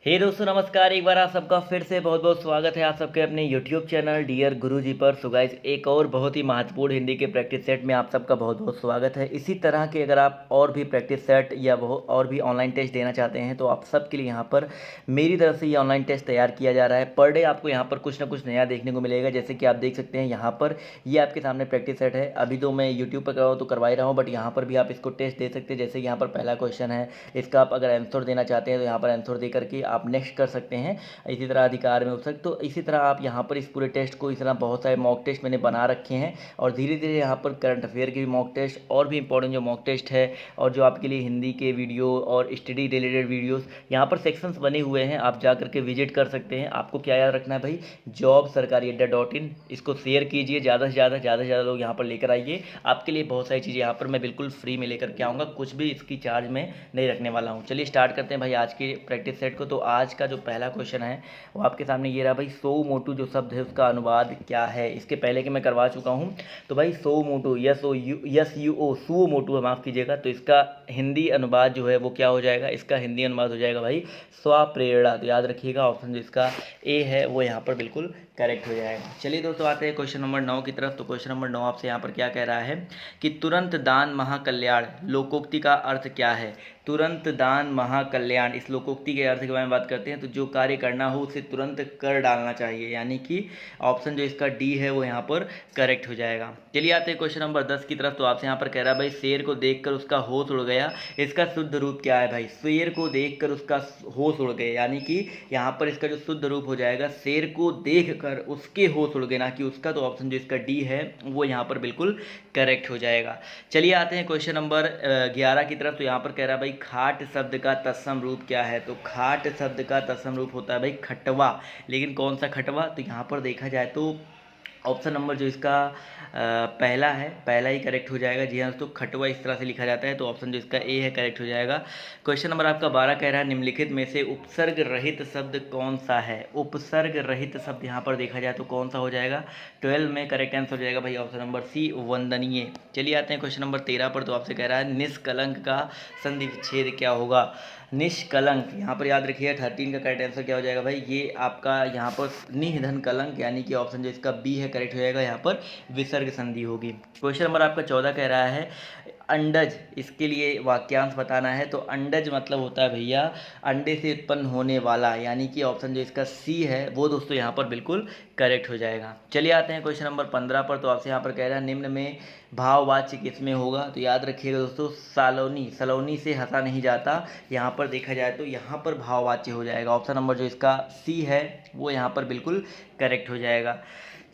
हे दोस्तों नमस्कार। एक बार आप सबका फिर से बहुत बहुत स्वागत है आप सबके अपने यूट्यूब चैनल डियर गुरुजी पर। सो गाइस, एक और बहुत ही महत्वपूर्ण हिंदी के प्रैक्टिस सेट में आप सबका बहुत बहुत स्वागत है। इसी तरह के अगर आप और भी प्रैक्टिस सेट या वो और भी ऑनलाइन टेस्ट देना चाहते हैं तो आप सबके लिए यहाँ पर मेरी तरफ से ये ऑनलाइन टेस्ट तैयार किया जा रहा है। पर डे आपको यहाँ पर कुछ ना कुछ नया देखने को मिलेगा। जैसे कि आप देख सकते हैं यहाँ पर ये आपके सामने प्रैक्टिस सेट है। अभी तो मैं यूट्यूब पर कर रहा हूँ तो करवा ही रहा हूँ, बट यहाँ पर भी आप इसको टेस्ट दे सकते हैं। जैसे यहाँ पर पहला क्वेश्चन है, इसका आप अगर आंसर देना चाहते हैं तो यहाँ पर आंसर दे करके आप नेक्स्ट कर सकते हैं। इसी तरह अधिकार में हो सकते तो इसी तरह आप यहाँ पर इस पूरे टेस्ट को, इस तरह बहुत सारे मॉक टेस्ट मैंने बना रखे हैं और धीरे धीरे यहाँ पर करंट अफेयर के भी मॉक टेस्ट और भी इंपॉर्टेंट जो मॉक टेस्ट है और जो आपके लिए हिंदी के वीडियो और स्टडी रिलेटेड वीडियोस यहाँ पर सेक्शंस बने हुए हैं, आप जा करके विजिट कर सकते हैं। आपको क्या याद रखना है भाई, jobsarkari.in, इसको शेयर कीजिए ज़्यादा से ज़्यादा लोग यहाँ पर लेकर आइए। आपके लिए बहुत सारी चीज़ें यहाँ पर मैं बिल्कुल फ्री में लेकर के आऊँगा, कुछ भी इसकी चार्ज में नहीं रखने वाला हूँ। चलिए स्टार्ट करते हैं भाई आज के प्रैक्टिस सेट को। तो आज का जो पहला क्वेश्चन है वो आपके सामने ये रहा भाई, सो मोटू जो शब्द है उसका अनुवाद क्या है। इसके पहले कि मैं करवा चुका हूँ। तो भाई सो मोटू, SUO सो मोटू, माफ़ कीजिएगा, तो इसका हिंदी अनुवाद जो है वो क्या हो जाएगा, इसका हिंदी अनुवाद हो जाएगा भाई स्वप्रेरणा। तो याद रखिएगा ऑप्शन जो इसका ए है वो यहाँ पर बिल्कुल करेक्ट हो जाएगा। चलिए दोस्तों आते हैं क्वेश्चन नंबर 9 की तरफ। तो क्वेश्चन नंबर 9 आपसे यहाँ पर क्या कह रहा है कि तुरंत दान महाकल्याण लोकोक्ति का अर्थ क्या है। तुरंत दान महाकल्याण, इस लोकोक्ति के अर्थ के बारे में बात करते हैं। तो जो कार्य करना हो उसे तुरंत कर डालना चाहिए, यानी कि ऑप्शन जो इसका डी है वो यहाँ पर करेक्ट हो जाएगा। चलिए आते हैं क्वेश्चन नंबर 10 की तरफ। तो आपसे यहाँ पर कह रहा है भाई, शेर को देखकर उसका होश उड़ गया, इसका शुद्ध रूप क्या है भाई। शेर को देखकर उसका होश उड़ गया, यानी कि यहाँ पर इसका जो शुद्ध रूप हो जाएगा, शेर को देखकर उसके होश उड़ गए, ना कि उसका। तो ऑप्शन जो इसका डी है वो यहाँ पर बिल्कुल करेक्ट हो जाएगा। चलिए आते हैं क्वेश्चन नंबर 11 की तरफ। तो यहाँ पर कह रहा है भाई, खाट शब्द का तत्सम रूप क्या है। तो खाट शब्द का तत्सम रूप होता है भाई खटवा, लेकिन कौन सा खटवा। तो यहाँ पर देखा जाए तो ऑप्शन नंबर जो इसका पहला है, पहला ही करेक्ट हो जाएगा। जी हाँ दोस्तों, खटवा इस तरह से लिखा जाता है, तो ऑप्शन जो इसका ए है करेक्ट हो जाएगा। क्वेश्चन नंबर आपका 12 कह रहा है, निम्नलिखित में से उपसर्ग रहित शब्द कौन सा है। उपसर्ग रहित शब्द यहाँ पर देखा जाए तो कौन सा हो जाएगा। 12 में करेक्ट आंसर हो जाएगा भाई ऑप्शन नंबर सी, वंदनीय। चलिए आते हैं क्वेश्चन नंबर 13 पर। तो आपसे कह रहा है, निष्कलंक का संधि विच्छेद क्या होगा। निष्कलंक, यहाँ पर याद रखिए 13 का करेक्ट आंसर क्या हो जाएगा भाई, ये आपका यहाँ पर निधन कलंक, यानी कि ऑप्शन जो इसका बी है करेक्ट हो जाएगा। यहाँ पर विसर्ग संधि होगी। क्वेश्चन नंबर आपका 14 कह रहा है, अंडज, इसके लिए वाक्यांश बताना है। तो अंडज मतलब होता है भैया अंडे से उत्पन्न होने वाला, यानी कि ऑप्शन जो इसका सी है वो दोस्तों यहाँ पर बिल्कुल करेक्ट हो जाएगा। चलिए आते हैं क्वेश्चन नंबर 15 पर। तो आपसे यहाँ पर कह रहा है, निम्न में भाववाच्य किसमें होगा। तो याद रखिएगा दोस्तों, सलोनी, सलोनी से हंसा नहीं जाता, यहाँ पर देखा जाए तो यहाँ पर भाववाच्य हो जाएगा। ऑप्शन नंबर जो इसका सी है वो यहाँ पर बिल्कुल करेक्ट हो जाएगा।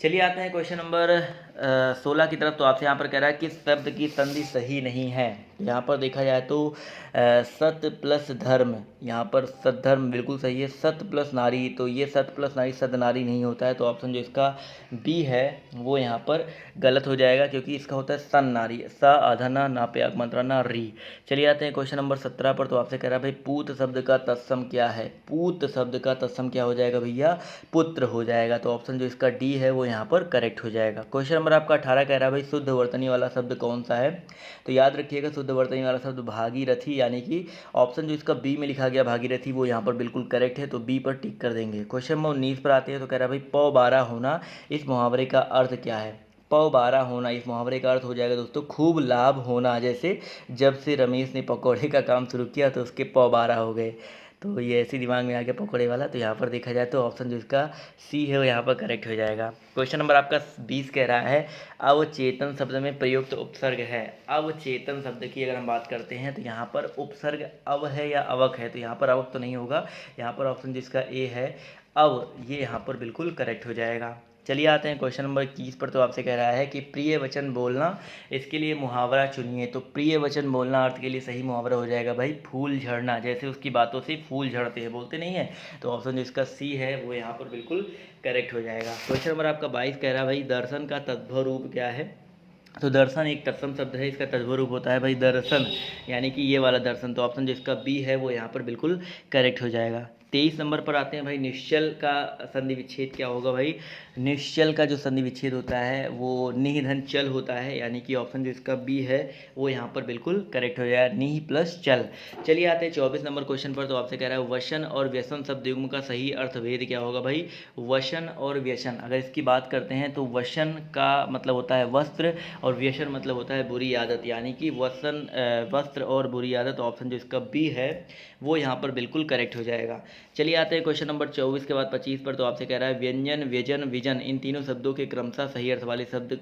चलिए आते हैं क्वेश्चन नंबर 16 की तरफ। तो आपसे यहाँ पर कह रहा है, किस शब्द की संधि सही नहीं है। यहाँ पर देखा जाए तो सत्य प्लस धर्म, यहाँ पर सद्धर्म बिल्कुल सही है। सत्य प्लस नारी, तो ये सत्य प्लस नारी सद नारी नहीं होता है, तो ऑप्शन जो इसका बी है वो यहाँ पर गलत हो जाएगा, क्योंकि इसका होता है सन नारी, स अधना ना पे आगमंत्रा ना री। चलिए आते हैं क्वेश्चन नंबर 17 पर। तो आपसे कह रहा है भाई, पूत शब्द का तत्सम क्या है। पूत शब्द का तत्सम क्या हो जाएगा भैया, पुत्र हो जाएगा। तो ऑप्शन जो इसका डी है वो यहाँ पर करेक्ट हो जाएगा। क्वेश्चन नंबर आपका 18 कह रहा है भाई, शुद्ध वर्तनी वाला शब्द कौन सा है। तो याद रखिएगा शुद्ध वर्तनी वाला शब्द भागीरथी, यानी कि ऑप्शन जो इसका बी में लिखा गया भागीरथी वो यहाँ पर बिल्कुल करेक्ट है, तो बी पर टिक कर देंगे। क्वेश्चन नंबर 19 पर आते हैं। तो कह रहा है भाई, पौ बारह होना इस मुहावरे का अर्थ क्या है। पौ बारह होना इस मुहावरे का अर्थ हो जाएगा दोस्तों खूब लाभ होना। जैसे जब से रमेश ने पकौड़े का काम शुरू किया तो उसके पौ बारह हो गए, तो ये ऐसे दिमाग में आ गया पकौड़े वाला। तो यहाँ पर देखा जाए तो ऑप्शन जो इसका सी है वो यहाँ पर करेक्ट हो जाएगा। क्वेश्चन नंबर आपका 20 कह रहा है, अवचेतन शब्द में प्रयुक्त उपसर्ग है। अवचेतन शब्द की अगर हम बात करते हैं तो यहाँ पर उपसर्ग अव है या अवक है। तो यहाँ पर अवक तो नहीं होगा, यहाँ पर ऑप्शन जिसका ए है अव, ये यहाँ पर बिल्कुल करेक्ट हो जाएगा। चलिए आते हैं क्वेश्चन नंबर 21 पर। तो आपसे कह रहा है कि प्रिय वचन बोलना, इसके लिए मुहावरा चुनिए। तो प्रिय वचन बोलना अर्थ के लिए सही मुहावरा हो जाएगा भाई फूल झड़ना, जैसे उसकी बातों से फूल झड़ते हैं, बोलते नहीं है। तो ऑप्शन जो इसका सी है वो यहाँ पर बिल्कुल करेक्ट हो जाएगा। क्वेश्चन नंबर आपका 22 कह रहा है भाई, दर्शन का तद्भव रूप क्या है। तो दर्शन एक तत्सम शब्द है, इसका तद्भव रूप होता है भाई दर्शन, यानी कि ये वाला दर्शन। तो ऑप्शन जो इसका बी है वो यहाँ पर बिल्कुल करेक्ट हो जाएगा। 23 नंबर पर आते हैं भाई, निश्चल का संधि विच्छेद क्या होगा भाई। निश्चल का जो संधि विच्छेद होता है वो निह धन चल होता है, यानी कि ऑप्शन जो इसका बी है वो यहाँ पर बिल्कुल करेक्ट हो जाएगा, निह प्लस चल। चलिए आते हैं 24 नंबर क्वेश्चन पर। तो आपसे कह रहा है वशन और व्यसन शब्द युग्म का सही अर्थभेद क्या होगा भाई। वशन और व्यसन, अगर इसकी बात करते हैं तो वशन का मतलब होता है वस्त्र और व्यसन मतलब होता है बुरी आदत, यानी कि वस्त्र और बुरी आदत। ऑप्शन जो इसका बी है वो यहाँ पर बिल्कुल करेक्ट हो जाएगा। चलिए आते हैं क्वेश्चन नंबर 24 के बाद 25 पर। तो आपसे कह रहा है व्यंजन, व्यजन, विजन इन तीनों शब्दों के क्रमशः सही अर्थ वाले शब्द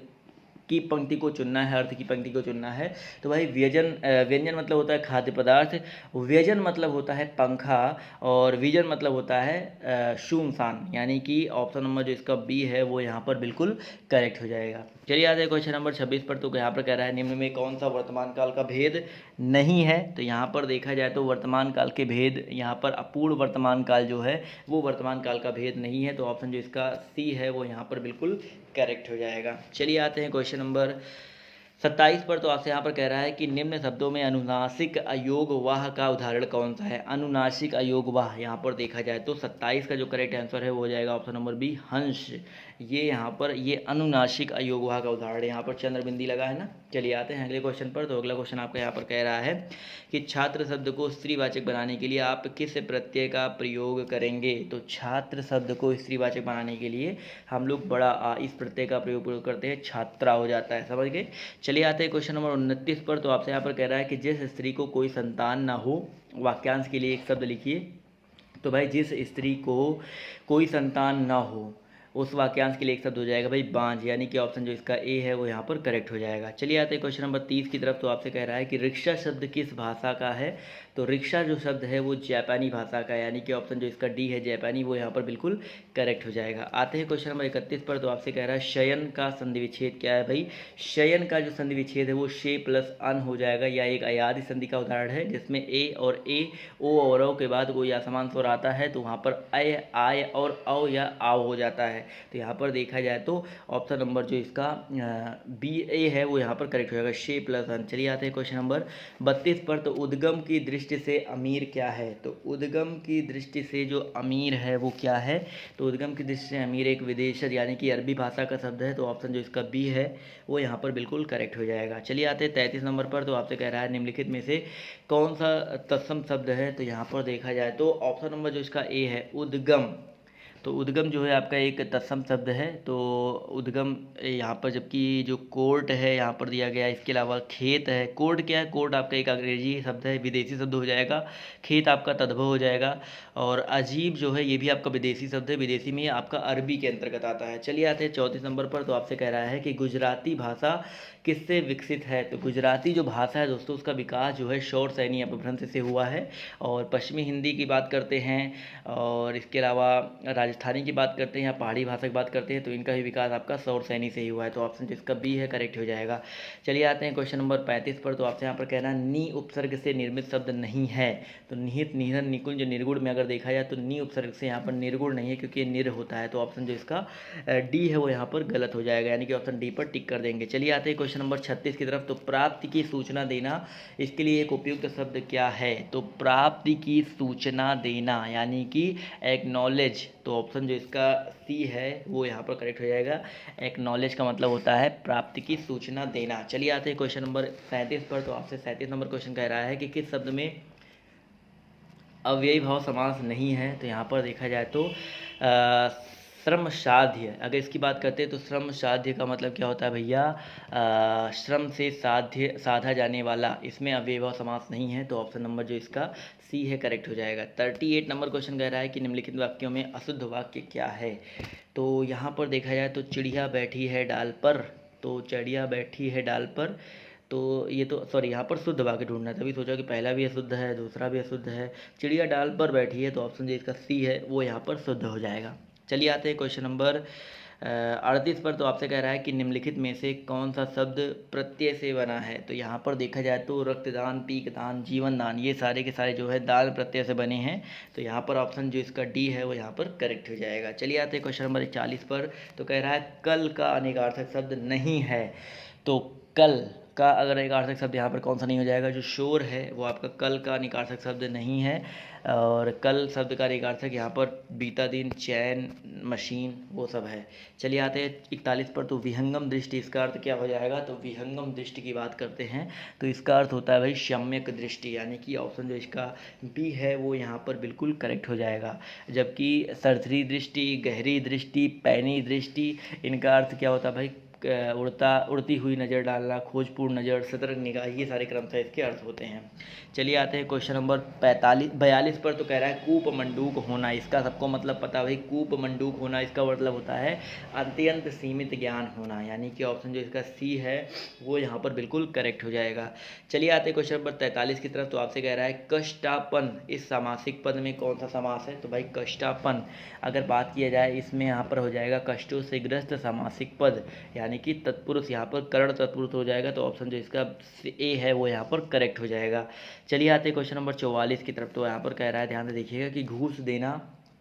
की पंक्ति को चुनना है, अर्थ की पंक्ति को चुनना है। तो भाई व्यंजन मतलब होता है खाद्य पदार्थ, व्यजन मतलब होता है पंखा, और विजन मतलब होता है सुनसान, यानी कि ऑप्शन नंबर जो इसका बी है वो यहाँ पर बिल्कुल करेक्ट हो जाएगा। चलिए आते हैं क्वेश्चन नंबर 26 पर। तो यहाँ पर कह रहा है निम्न में कौन सा वर्तमान काल का भेद नहीं है। तो यहाँ पर देखा जाए तो वर्तमान काल के भेद, यहाँ पर अपूर्ण वर्तमान काल जो है वो वर्तमान काल का भेद नहीं है। तो ऑप्शन जो इसका सी है वो यहाँ पर बिल्कुल करेक्ट हो जाएगा। चलिए आते हैं क्वेश्चन नंबर 27 पर। तो आपसे यहाँ पर कह रहा है कि निम्न शब्दों में अनुनासिक अयोगवाह का उदाहरण कौन सा है। अनुनासिक अयोगवाह, यहाँ पर देखा जाए तो 27 का जो करेक्ट आंसर है वो हो जाएगा ऑप्शन नंबर बी, हंस। ये यहाँ पर ये अनुनासिक अयोगवाह का उदाहरण, यहाँ पर चंद्र बिंदी लगा है ना। चलिए आते हैं अगले क्वेश्चन पर। तो अगला क्वेश्चन आपका यहाँ पर कह रहा है कि छात्र शब्द को स्त्रीवाचक बनाने के लिए आप किस प्रत्यय का प्रयोग करेंगे। तो छात्र शब्द को स्त्रीवाचक बनाने के लिए हम लोग बड़ा आ इस प्रत्यय का प्रयोग करते हैं, छात्रा हो जाता है, समझ गए। चलिए आते हैं क्वेश्चन नंबर 29 पर। तो आपसे यहाँ पर कह रहा है कि जिस स्त्री को कोई संतान ना हो, वाक्यांश के लिए एक शब्द लिखिए। तो भाई जिस स्त्री को कोई संतान ना हो उस वाक्यांश के लिए एक शब्द हो जाएगा भाई बांझ, यानी कि ऑप्शन जो इसका ए है वो यहाँ पर करेक्ट हो जाएगा। चलिए आते हैं क्वेश्चन नंबर 30 की तरफ। तो आपसे कह रहा है कि रिक्शा शब्द किस भाषा का है। तो रिक्शा जो शब्द है वो जापानी भाषा का है, यानी कि ऑप्शन जो इसका डी है जापानी वो यहाँ पर बिल्कुल करेक्ट हो जाएगा। आते हैं क्वेश्चन नंबर 31 पर। तो आपसे कह रहा है शयन का संधि विच्छेद क्या है भाई। शयन का जो संधि विच्छेद है वो शे प्लस अन हो जाएगा, या एक अयादि संधि का उदाहरण है जिसमें ए ओ और औ के बाद कोई असमान स्वर आता है तो वहाँ पर अय आय और औ या आव हो जाता है। तो यहाँ पर देखा जाए तो ऑप्शन नंबर जो इसका बी ए है वो यहाँ पर करेक्ट हो जाएगा, शे प्लस अन। चलिए आते हैं क्वेश्चन नंबर 32 पर। तो उद्गम की दृष्टि से अमीर क्या है। तो उद्गम की दृष्टि से जो अमीर है वो क्या है। तो उद्गम की दृष्टि से अमीर एक विदेशज यानी कि अरबी भाषा का शब्द है। तो ऑप्शन जो इसका बी है वो यहाँ पर बिल्कुल करेक्ट हो जाएगा। चलिए आते हैं 33 नंबर पर। तो आपसे कह रहा है निम्नलिखित में से कौन सा तत्सम शब्द है। तो यहाँ पर देखा जाए तो ऑप्शन नंबर जो इसका ए है उद्गम। तो उद्गम जो है आपका एक तत्सम शब्द है। तो उद्गम यहाँ पर, जबकि जो कोर्ट है यहाँ पर दिया गया है, इसके अलावा खेत है। कोर्ट क्या है, कोर्ट आपका एक अंग्रेजी शब्द है, विदेशी शब्द हो जाएगा। खेत आपका तद्भव हो जाएगा। और अजीब जो है ये भी आपका विदेशी शब्द है, विदेशी में आपका अरबी के अंतर्गत आता है। चलिए आते हैं 34 नंबर पर। तो आपसे कह रहा है कि गुजराती भाषा किससे विकसित है। तो गुजराती जो भाषा है दोस्तों उसका विकास जो है शौर सैनी अपभ्रंश से हुआ है। और पश्चिमी हिंदी की बात करते हैं और इसके अलावा राजस्थानी की बात करते हैं या पहाड़ी भाषा की बात करते हैं तो इनका भी विकास आपका शौर सैनी से ही हुआ है। तो ऑप्शन जिसका बी है करेक्ट हो जाएगा। चलिए आते हैं क्वेश्चन नंबर 35 पर। तो आपसे यहाँ पर कहना नी उपसर्ग से निर्मित शब्द नहीं है। तो निहित, निधन, निकुंज, निर्गुण में अगर देखा जाए तो नी उपसर्ग से यहाँ पर निर्गुण नहीं है क्योंकि ये निर होता है। तो ऑप्शन जो इसका डी है वो यहाँ पर गलत हो जाएगा, यानी कि ऑप्शन डी पर टिक कर देंगे। चलिए आते हैं क्वेश्चन नंबर 36 की तरफ। तो प्राप्ति की सूचना देना, इसके लिए एक उपयुक्त शब्द क्या है। तो प्राप्ति की सूचना देना यानी कि एक्नॉलेज। तो ऑप्शन जो इसका सी है वो यहाँ पर करेक्ट हो जाएगा। एक्नॉलेज का मतलब होता है प्राप्ति की सूचना देना। चलिए आते हैं क्वेश्चन नंबर 37 पर। तो आपसे 37 नंबर क्वेश्चन कह रहा है कि किस शब्द में अव्ययी भाव समास नहीं है। तो यहाँ पर देखा जाए तो श्रम साध्य, अगर इसकी बात करते हैं तो श्रम साध्य का मतलब क्या होता है भैया, श्रम से साधा जाने वाला, इसमें अव्ययी भाव समास नहीं है। तो ऑप्शन नंबर जो इसका सी है करेक्ट हो जाएगा। 38 नंबर क्वेश्चन कह रहा है कि निम्नलिखित वाक्यों में अशुद्ध वाक्य क्या है। तो यहाँ पर देखा जाए तो चिड़िया बैठी है डाल पर। तो चिड़िया बैठी है डाल पर, तो ये तो सॉरी यहाँ पर शुद्ध वाक्य ढूंढना है, तभी सोचा कि पहला भी अशुद्ध है दूसरा भी अशुद्ध है। चिड़िया डाल पर बैठी है तो ऑप्शन जो इसका सी है वो यहाँ पर शुद्ध हो जाएगा। चलिए आते हैं क्वेश्चन नंबर 38 पर। तो आपसे कह रहा है कि निम्नलिखित में से कौन सा शब्द प्रत्यय से बना है। तो यहाँ पर देखा जाए तो रक्तदान, पीकदान, जीवन दान, ये सारे के सारे जो है दान प्रत्यय से बने हैं। तो यहाँ पर ऑप्शन जो इसका डी है वो यहाँ पर करेक्ट हो जाएगा। चलिए आते हैं क्वेश्चन नंबर 40 पर। तो कह रहा है कल का अनेकार्थक शब्द नहीं है। तो कल का अगर निकार्षक शब्द यहाँ पर कौन सा नहीं हो जाएगा, जो शोर है वो आपका कल का निकार्षक शब्द नहीं है, और कल शब्द का निकार्षक यहाँ पर बीता दिन, चैन, मशीन, वो सब है। चलिए आते हैं 41 पर। तो विहंगम दृष्टि, इसका अर्थ क्या हो जाएगा, तो विहंगम दृष्टि की बात करते हैं तो इसका अर्थ होता है भाई सम्यक दृष्टि, यानी कि ऑप्शन जो इसका बी है वो यहाँ पर बिल्कुल करेक्ट हो जाएगा। जबकि सरसरी दृष्टि, गहरी दृष्टि, पैनी दृष्टि, इनका अर्थ क्या होता है भाई, उड़ती हुई नज़र डालना, खोजपूर्ण नज़र, सतर्क निगाह, ये सारे क्रमशः इसके अर्थ होते हैं। चलिए आते हैं क्वेश्चन नंबर 42 पर। तो कह रहा है कूप मंडूक होना, इसका सबको मतलब पता भाई, कूप मंडूक होना इसका मतलब होता है अत्यंत सीमित ज्ञान होना, यानी कि ऑप्शन जो इसका सी है वो यहाँ पर बिल्कुल करेक्ट हो जाएगा। चलिए आते हैं क्वेश्चन नंबर 43 की तरफ। तो आपसे कह रहा है कष्टापन, इस सामासिक पद में कौन सा समास है, तो भाई कष्टापन अगर बात किया जाए इसमें यहाँ पर हो जाएगा कष्टों से ग्रस्त सामासिक पद, यानी कि तत्पुरुष, यहाँ पर कर्ण तत्पुरुष हो जाएगा। तो ऑप्शन जो इसका ए है वो यहाँ पर करेक्ट हो जाएगा। चलिए आते हैं क्वेश्चन नंबर 44 की तरफ। तो यहाँ पर कह रहा है, ध्यान से देखिएगा कि घूस देना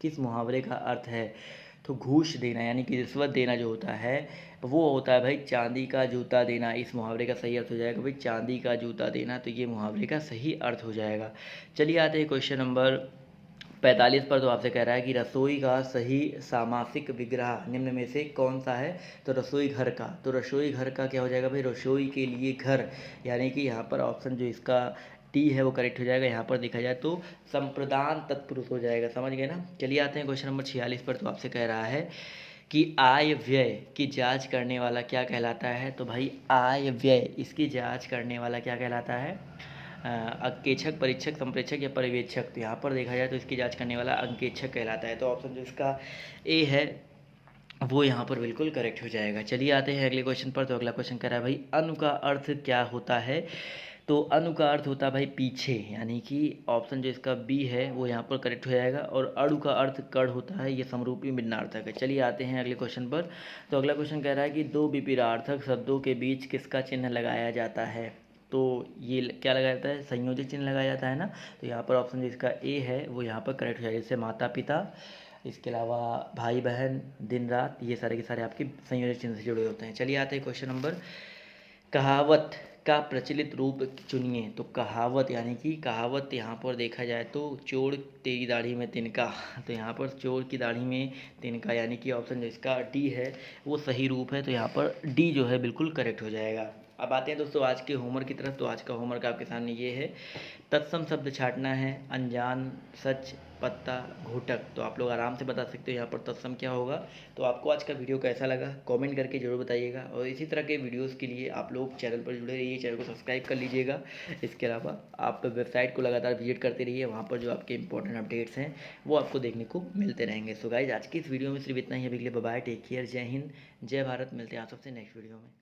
किस मुहावरे का अर्थ है, तो घूस देना यानी कि रिश्वत देना जो होता है वो होता है भाई चांदी का जूता देना, इस मुहावरे का सही अर्थ हो जाएगा भाई चांदी का जूता देना, तो ये मुहावरे का सही अर्थ हो जाएगा। चलिए आते हैं क्वेश्चन नंबर 45 पर। तो आपसे कह रहा है कि रसोई का सही सामासिक विग्रह निम्न में से कौन सा है, तो रसोई घर का। तो रसोई घर का क्या हो जाएगा भाई, रसोई के लिए घर, यानी कि यहाँ पर ऑप्शन जो इसका टी है वो करेक्ट हो जाएगा। यहाँ पर देखा जाए तो संप्रदान तत्पुरुष हो जाएगा, समझ गए ना। चलिए आते हैं क्वेश्चन नंबर 46 पर। तो आपसे कह रहा है कि आय व्यय की जांच करने वाला क्या कहलाता है, तो भाई आय व्यय इसकी जांच करने वाला क्या कहलाता है, अंकेक्षक, परीक्षक, संप्रेक्षक या पर्यवेक्षक। तो यहाँ पर देखा जाए तो इसकी जांच करने वाला अंकेक्षक कहलाता है। तो ऑप्शन जो इसका ए है वो यहाँ पर बिल्कुल करेक्ट हो जाएगा। चलिए आते हैं अगले क्वेश्चन पर। तो अगला क्वेश्चन कह रहा है भाई अनु का अर्थ क्या होता है, तो अनु का अर्थ होता है भाई पीछे, यानी कि ऑप्शन जो इसका बी है वो यहाँ पर करेक्ट हो जाएगा। और अड़ु का अर्थ कड़ होता है, ये समरूपी भिन्नार्थक है। चलिए आते हैं अगले क्वेश्चन पर। तो अगला क्वेश्चन कह रहा है कि दो विपरीतार्थक शब्दों के बीच किसका चिन्ह लगाया जाता है, तो ये क्या लगाया जाता है, संयोजक चिन्ह लगाया जाता है ना। तो यहाँ पर ऑप्शन जो इसका ए है वो यहाँ पर करेक्ट हो जाएगा। जैसे माता पिता, इसके अलावा भाई बहन, दिन रात, ये सारे के सारे आपके संयोजक चिन्ह से जुड़े होते हैं। चलिए आते हैं क्वेश्चन नंबर, कहावत का प्रचलित रूप चुनिए। तो कहावत यानी कि कहावत यहाँ पर देखा जाए तो चोर तेरी दाढ़ी में तिनका, तो यहाँ पर चोर की दाढ़ी में तिनका, यानी कि ऑप्शन जो इसका डी है वो सही रूप है। तो यहाँ पर डी जो है बिल्कुल करेक्ट हो जाएगा। अब आते हैं दोस्तों आज के होमवर्क की तरफ। तो आज का होमवर्क आपके सामने ये है, तत्सम शब्द छांटना है, अनजान, सच, पत्ता, घोटक। तो आप लोग आराम से बता सकते हो यहाँ पर तत्सम क्या होगा। तो आपको आज का वीडियो कैसा लगा कमेंट करके जरूर बताइएगा, और इसी तरह के वीडियोस के लिए आप लोग चैनल पर जुड़े रहिए, चैनल को सब्सक्राइब कर लीजिएगा। इसके अलावा आप वेबसाइट को लगातार विजिट करते रहिए, वहाँ पर जो आपके इंपॉर्टेंट अपडेट्स हैं वो आपको देखने को मिलते रहेंगे। सो गाइज आज की इस वीडियो में सिर्फ इतना ही। अभी के लिए बाय बाय, टेक केयर, जय हिंद, जय भारत। मिलते हैं आप सबसे नेक्स्ट वीडियो में।